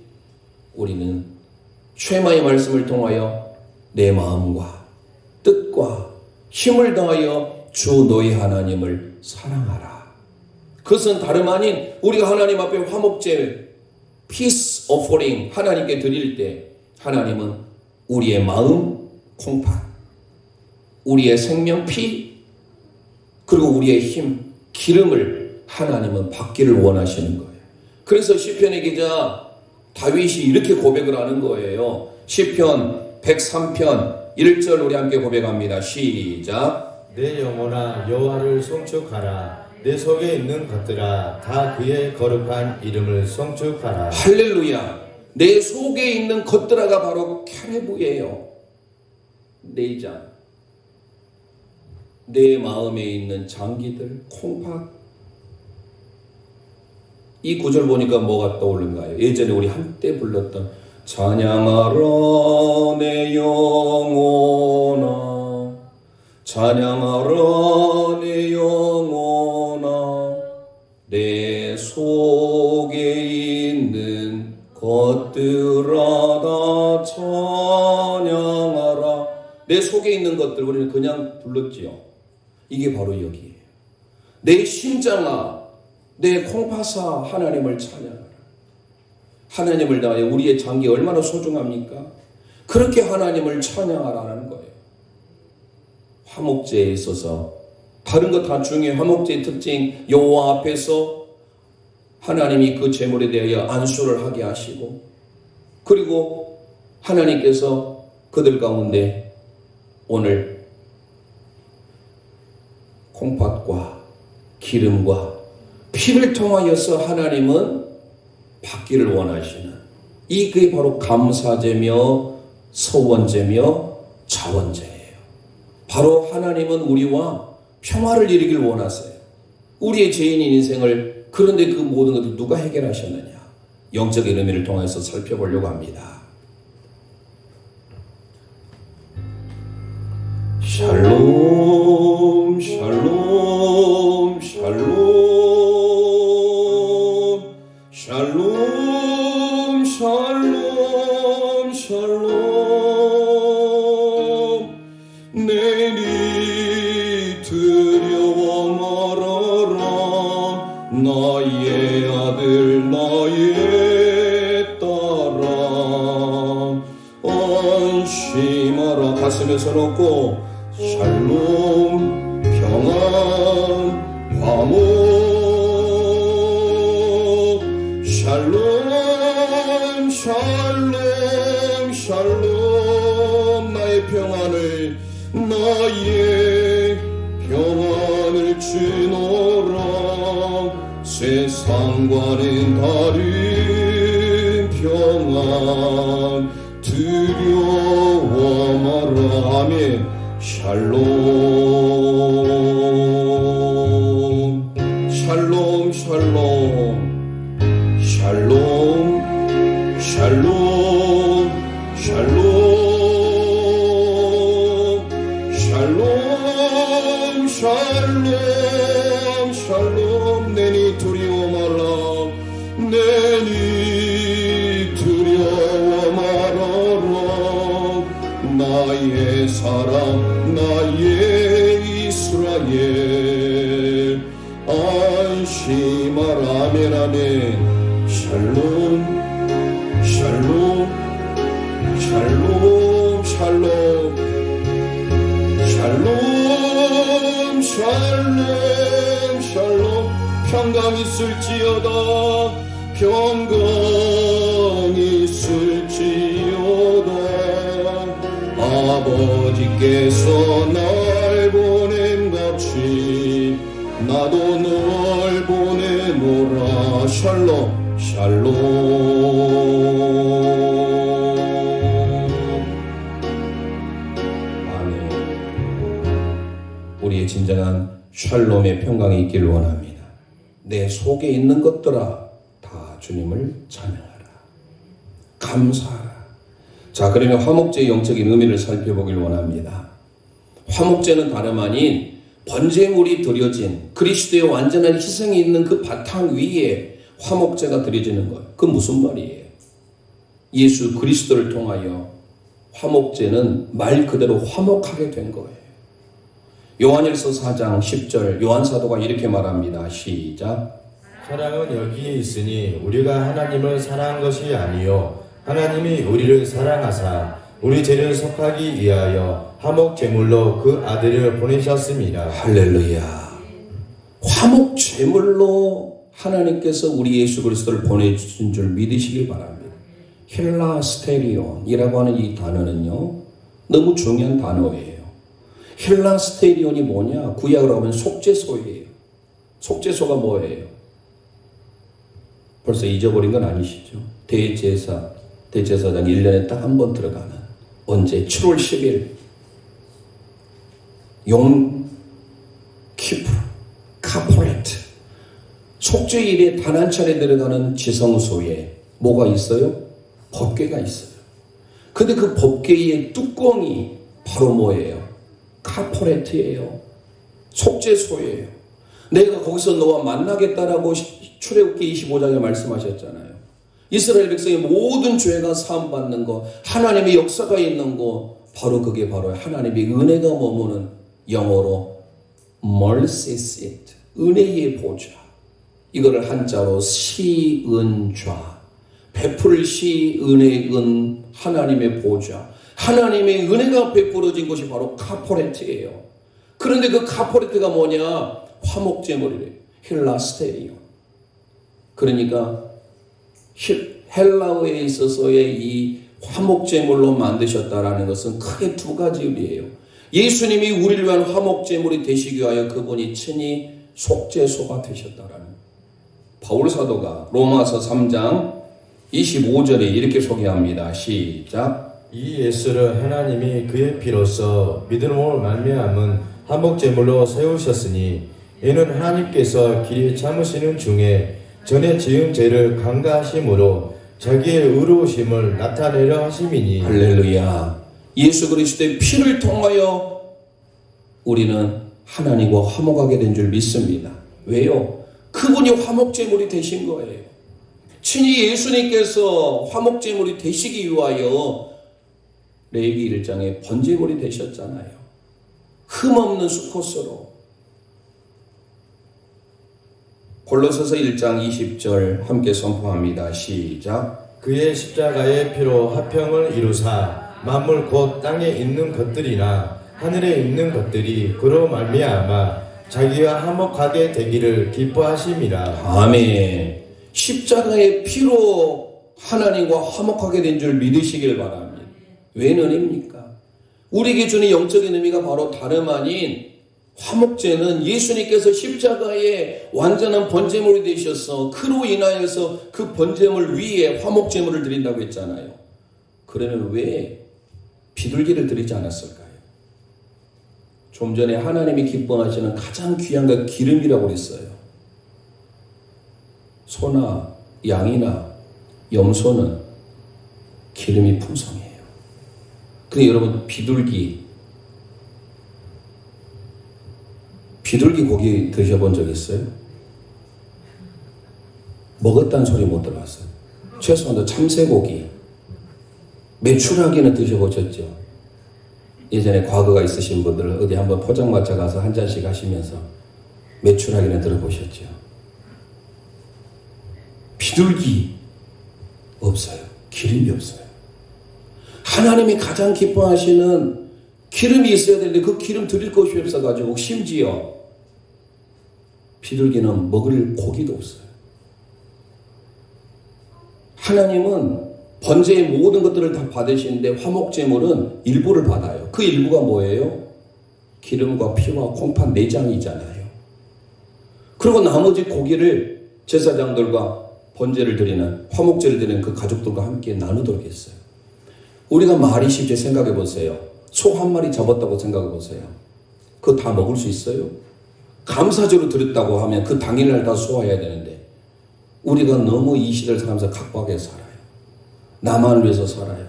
우리는 쉐마의 말씀을 통하여 내 마음과 뜻과 힘을 다하여 주 너희 하나님을 사랑하라. 그것은 다름 아닌 우리가 하나님 앞에 화목제 peace offering 하나님께 드릴 때 하나님은 우리의 마음 콩팥, 우리의 생명 피, 그리고 우리의 힘 기름을 하나님은 받기를 원하시는 거예요. 그래서 시편의 기자 다윗이 이렇게 고백을 하는 거예요. 시편 103편 1절 우리 함께 고백합니다. 시작. 내 영혼아 여호와를 송축하라. 내 속에 있는 것들아 다 그의 거룩한 이름을 송축하라. 할렐루야. 내 속에 있는 것들아가 바로 캐레브예요. 내장. 내 마음에 있는 장기들, 콩팥. 이 구절 보니까 뭐가 떠오른가요? 예전에 우리 한때 불렀던 찬양하라 내 영혼아, 찬양하라 내 영혼아, 내 속에 있는 것들아 다 찬양하라. 내 속에 있는 것들 우리는 그냥 불렀지요. 이게 바로 여기에요. 내 심장아, 내 콩팥아 하나님을 찬양하라. 하나님을 다하여 우리의 장기 얼마나 소중합니까? 그렇게 하나님을 찬양하라는 거예요. 화목제에 있어서 다른 거 다 중요해. 화목제의 특징, 여호와 앞에서 하나님이 그 제물에 대하여 안수를 하게 하시고, 그리고 하나님께서 그들 가운데 오늘 콩팥과 기름과 피를 통하여서 하나님은 받기를 원하시는, 이게 바로 감사제며 서원제며 자원제예요. 바로 하나님은 우리와 평화를 이루길 원하세요. 우리의 죄인인 인생을, 그런데 그 모든 것을 누가 해결하셨느냐? 영적인 의미를 통해서 살펴보려고 합니다. 샬롬 샬롬 샬롬 샬롬 샬롬 샬롬 내니 두려워 말아라 나의 아들 나의 딸아 안심하라. 가슴에 손 얹고 샬롬 평안 화목 샬롬 샬롬 샬롬 나의 평안을 주노라 세상과는 다른 평안 두려워 마라. 아멘. 샬롬 샬롬 샬롬 샬롬 샬롬 샬롬 샬롬 샬롬 샬롬 내니 두려워 말라 내니 두려워 말아라 나의 사랑 나의 이스라엘 안심하라. 아멘 아멘. 샬롬 샬롬 샬롬 샬롬 샬롬 샬롬 샬롬 평강 있을지어다 평강 있을지어다 아버지께서 날 보냄같이 나도 널 보내노라. 샬롬 샬롬. 아멘. 우리의 진정한 샬롬의 평강이 있기를 원합니다. 내 속에 있는 것들아 다 주님을 찬양하라. 감사하라. 자, 그러면 화목제의 영적인 의미를 살펴보길 원합니다. 화목제는 다름 아닌 번제물이 드려진 그리스도의 완전한 희생이 있는 그 바탕 위에 화목제가 드려지는 것. 그 무슨 말이에요? 예수 그리스도를 통하여 화목제는 말 그대로 화목하게 된 거예요. 요한일서 4장 10절 요한사도가 이렇게 말합니다. 시작. 사랑은 여기에 있으니 우리가 하나님을 사랑한 것이 아니요 하나님이 우리를 사랑하사 우리 죄를 속하기 위하여 화목 제물로 그 아들을 보내셨습니다. 할렐루야. 화목 제물로 하나님께서 우리 예수 그리스도를 보내주신 줄 믿으시길 바랍니다. 힐라스테리온이라고 하는 이 단어는요, 너무 중요한 단어예요. 힐라스테리온이 뭐냐? 구약으로 하면 속죄소예요. 속죄소가 뭐예요? 벌써 잊어버린 건 아니시죠? 대제사장 1년에 딱 한 번 들어가는, 언제? 7월 10일 용 키프 카포레트 속죄일에 단 한 차례 들어가는 지성소에 뭐가 있어요? 법궤가 있어요. 근데 그 법궤의 뚜껑이 바로 뭐예요? 카포레트예요. 속죄소예요. 내가 거기서 너와 만나겠다라고 출애굽기 25장에 말씀하셨잖아요. 이스라엘 백성의 모든 죄가 사함받는 거, 하나님의 역사가 있는 거, 바로 그게 바로 하나님의 은혜가 머무는, 영어로 mercy seat, 은혜의 보좌. 이거를 한자로 시은좌, 베풀 시, 은혜의 은, 하나님의 보좌. 하나님의 은혜가 베풀어진 것이 바로 카포레트예요. 그런데 그 카포레트가 뭐냐? 화목제물이래요. 힐라스테리온. 그러니까 헬라어에 있어서의 이 화목제물로 만드셨다라는 것은 크게 두 가지 의미예요. 예수님이 우리를 위한 화목제물이 되시기 위하여 그분이 친히 속죄소가 되셨다라는. 바울 사도가 로마서 3장 25절에 이렇게 소개합니다. 시작. 이 예수를 하나님이 그의 피로써 믿음으로 말미암은 화목제물로 세우셨으니 이는 하나님께서 길이 참으시는 중에 전에 지은 죄를 강가하심으로 자기의 의로우심을 나타내려 하심이니. 할렐루야. 예수 그리스도의 피를 통하여 우리는 하나님과 화목하게 된 줄 믿습니다. 왜요? 그분이 화목제물이 되신 거예요. 친히 예수님께서 화목제물이 되시기 위하여 레위기 1장에 번제물이 되셨잖아요. 흠없는 수컷으로. 골로새서 1장 20절 함께 선포합니다. 시작. 그의 십자가의 피로 화평을 이루사 만물 곧 땅에 있는 것들이나 하늘에 있는 것들이 그로 말미암아 자기와 화목하게 되기를 기뻐하심이라. 아멘. 십자가의 피로 하나님과 화목하게 된 줄 믿으시길 바랍니다. 왜 은혜입니까? 우리에게 주는 영적인 의미가 바로 다름 아닌 화목제는 예수님께서 십자가에 완전한 번제물이 되셔서 그로 인하여서 그 번제물 위에 화목제물을 드린다고 했잖아요. 그러면 왜 비둘기를 드리지 않았을까요? 좀 전에 하나님이 기뻐하시는 가장 귀한 게 기름이라고 그랬어요. 소나 양이나 염소는 기름이 풍성해요. 근데 여러분 비둘기 고기 드셔본 적 있어요? 먹었다는 소리 못 들어봤어요. 최소한 참새고기, 메추라기는 드셔보셨죠? 예전에 과거가 있으신 분들은 어디 한번 포장마차 가서 한 잔씩 하시면서 메추라기는 들어보셨죠? 비둘기 없어요. 기름이 없어요. 하나님이 가장 기뻐하시는 기름이 있어야 되는데 그 기름 드릴 것이 없어가지고 심지어 비둘기는 먹을 고기도 없어요. 하나님은 번제의 모든 것들을 다 받으시는데 화목제물은 일부를 받아요. 그 일부가 뭐예요? 기름과 피와 콩팥 내장이잖아요. 그리고 나머지 고기를 제사장들과 번제를 드리는 화목제를 드리는 그 가족들과 함께 나누도록 했어요. 우리가 말이 쉽게 생각해 보세요. 소 한 마리 잡았다고 생각해 보세요. 그거 다 먹을 수 있어요? 감사제로 드렸다고 하면 그 당일날 다 소화해야 되는데 우리가 너무 이 시대를 살면서 각박하게 살아요. 나만 위해서 살아요.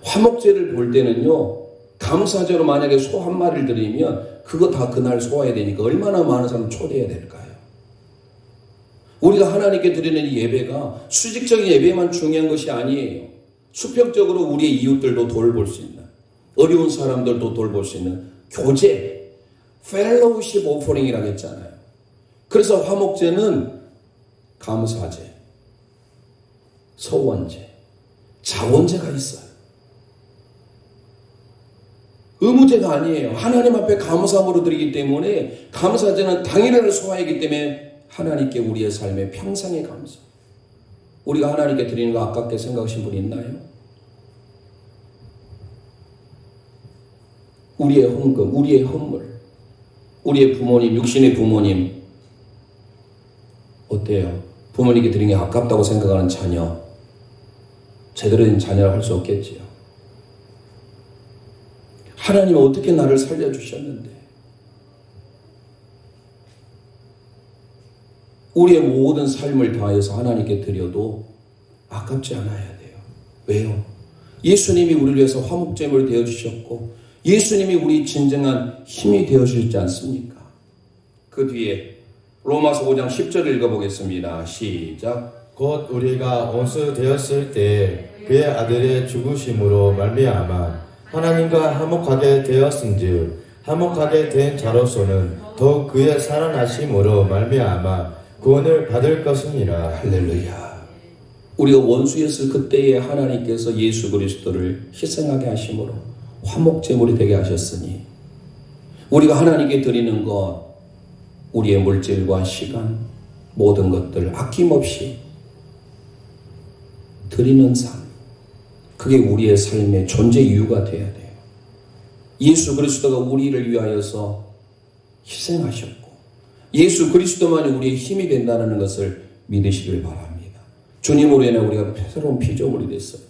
화목제를 볼 때는요, 감사제로 만약에 소 한 마리를 드리면 그거 다 그날 소화해야 되니까 얼마나 많은 사람을 초대해야 될까요? 우리가 하나님께 드리는 이 예배가 수직적인 예배만 중요한 것이 아니에요. 수평적으로 우리의 이웃들도 돌볼 수 있는, 어려운 사람들도 돌볼 수 있는 교제, 펠로우십 오퍼링이라고 했잖아요. 그래서 화목제는 감사제, 서원제, 자원제가 있어요. 의무제가 아니에요. 하나님 앞에 감사함으로 드리기 때문에 감사제는 당일날 소화하기 때문에 하나님께 우리의 삶의 평생의 감사. 우리가 하나님께 드리는 거 아깝게 생각하신 분 있나요? 우리의 헌금, 우리의 헌물, 우리의 부모님, 육신의 부모님 어때요? 부모님께 드리는 게 아깝다고 생각하는 자녀, 제대로 된 자녀라 할 수 없겠지요. 하나님은 어떻게 나를 살려주셨는데 우리의 모든 삶을 다해서 하나님께 드려도 아깝지 않아야 돼요. 왜요? 예수님이 우리를 위해서 화목제물 되어주셨고 예수님이 우리 진정한 힘이 되어주셨지 않습니까? 그 뒤에 로마서 5장 10절을 읽어보겠습니다. 시작. 곧 우리가 원수 되었을 때 그의 아들의 죽으심으로 말미암아 하나님과 화목하게 되었은즉 화목하게 된 자로서는 더욱 그의 살아나심으로 말미암아 구원을 받을 것이니라. 할렐루야. 우리가 원수였을 그때에 하나님께서 예수 그리스도를 희생하게 하심으로 화목제물이 되게 하셨으니 우리가 하나님께 드리는 것, 우리의 물질과 시간, 모든 것들 아낌없이 드리는 삶, 그게 우리의 삶의 존재 이유가 되어야 돼요. 예수 그리스도가 우리를 위하여서 희생하셨고 예수 그리스도만이 우리의 힘이 된다는 것을 믿으시길 바랍니다. 주님으로 인해 우리가 새로운 피조물이 됐어요.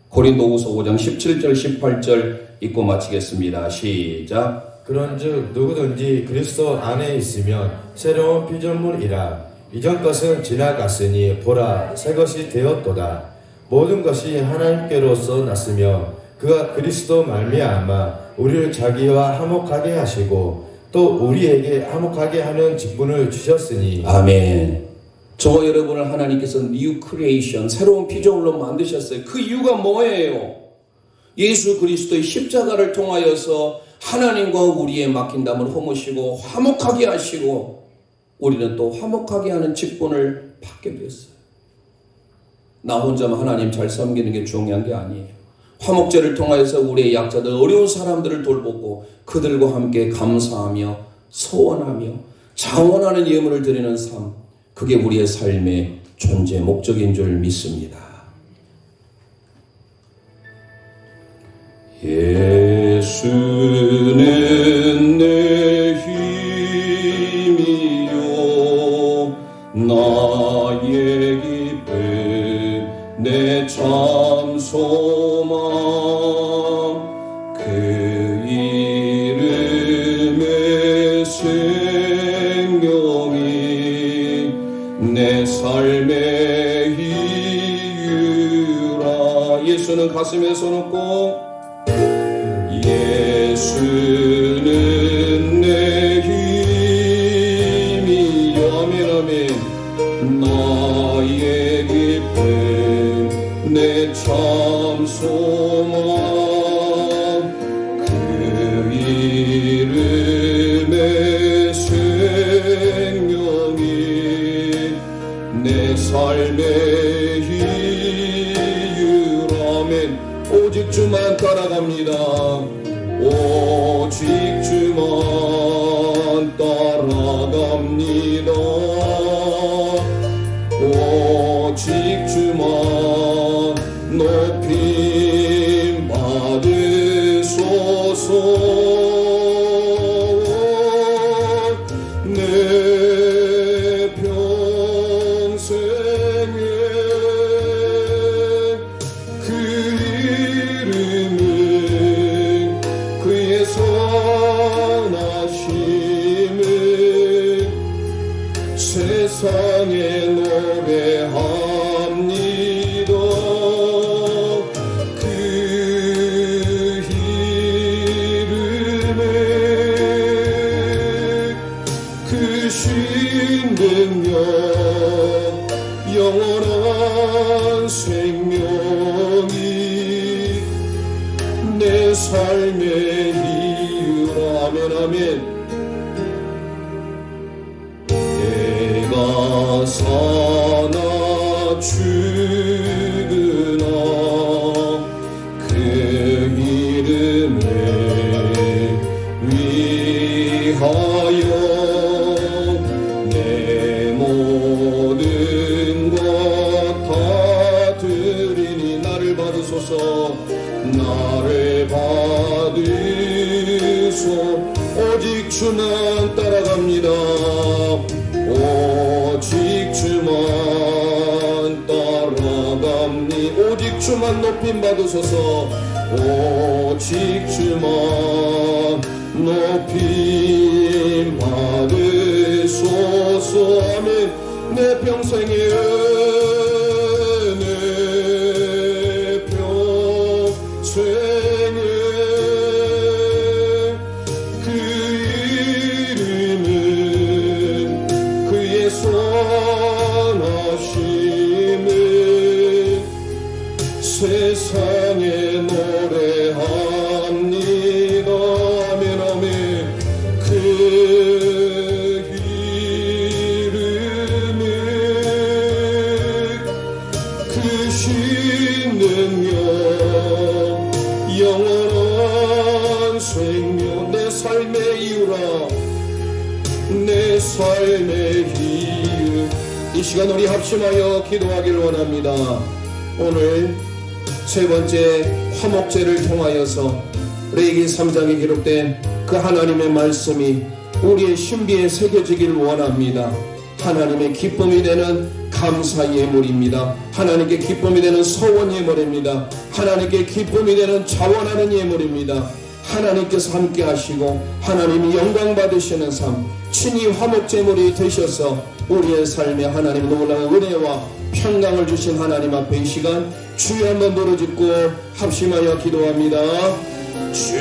고린도후서 5장 17절 18절 읽고 마치겠습니다. 시작. 그런즉 누구든지 그리스도 안에 있으면 새로운 피조물이라. 이전 것은 지나갔으니 보라 새 것이 되었도다. 모든 것이 하나님께로서 났으며 그가 그리스도 말미암아 우리를 자기와 화목하게 하시고 또 우리에게 화목하게 하는 직분을 주셨으니. 아멘. 저와 여러분을 하나님께서 뉴 크리에이션, 새로운 피조물로 만드셨어요. 그 이유가 뭐예요? 예수 그리스도의 십자가를 통하여서 하나님과 우리의 맡긴담을 허무시고 화목하게 하시고 우리는 또 화목하게 하는 직분을 받게 됐어요. 나 혼자만 하나님 잘 섬기는 게 중요한 게 아니에요. 화목제를 통하여서 우리의 약자들, 어려운 사람들을 돌보고 그들과 함께 감사하며 소원하며 자원하는 예물을 드리는 삶, 그게 우리의 삶의 존재 목적인 줄 믿습니다. 예수는 내 힘이요 나의 기쁨 내 참 소망 그 이름의 생명이 내 삶의 이유라. 예수는 가슴에 손을 예수는 내 힘이요 아멘 아멘 나의 기쁨 내 참 소망 그 이름의 생명이 내 삶의 이유라면 오직 주만 따라갑니다. 오직 주만 따라갑니다. 오직 주만 높임 받으소서. 내 평생에 그 이름은 그의 선하심을 세상에 노래합니다. 그 이름에 그 신능력 영원한 생명이 내 삶의 이유라. 아멘 아멘. 내가 사나 죽으나 그 이름을 위하여 내 모든 것 다 높임 받으소서. 오직 주만 높임 받으소서. 아멘. 내 평생에 내 평생에 그 이름은 그의 선하심을 세상에 노래합니다. 아멘 아멘. 그 이름은 그 신능력 영원한 생명. 내 삶의 이유라. 내 삶의 이유. 이 시간 우리 합심하여 기도하기를 원합니다. 오늘 세 번째 화목제를 통하여서 레위기 3장에 기록된 그 하나님의 말씀이 우리의 신비에 새겨지기를 원합니다. 하나님의 기쁨이 되는 감사 예물입니다. 하나님께 기쁨이 되는 서원 예물입니다. 하나님께 기쁨이 되는 자원하는 예물입니다. 하나님께서 함께 하시고 하나님이 영광 받으시는 삶, 친히 화목제물이 되셔서 우리의 삶에 하나님 놀라운 은혜와 평강을 주신 하나님 앞에 이 시간 주여 한번 부르짖고 합심하여 기도합니다. 주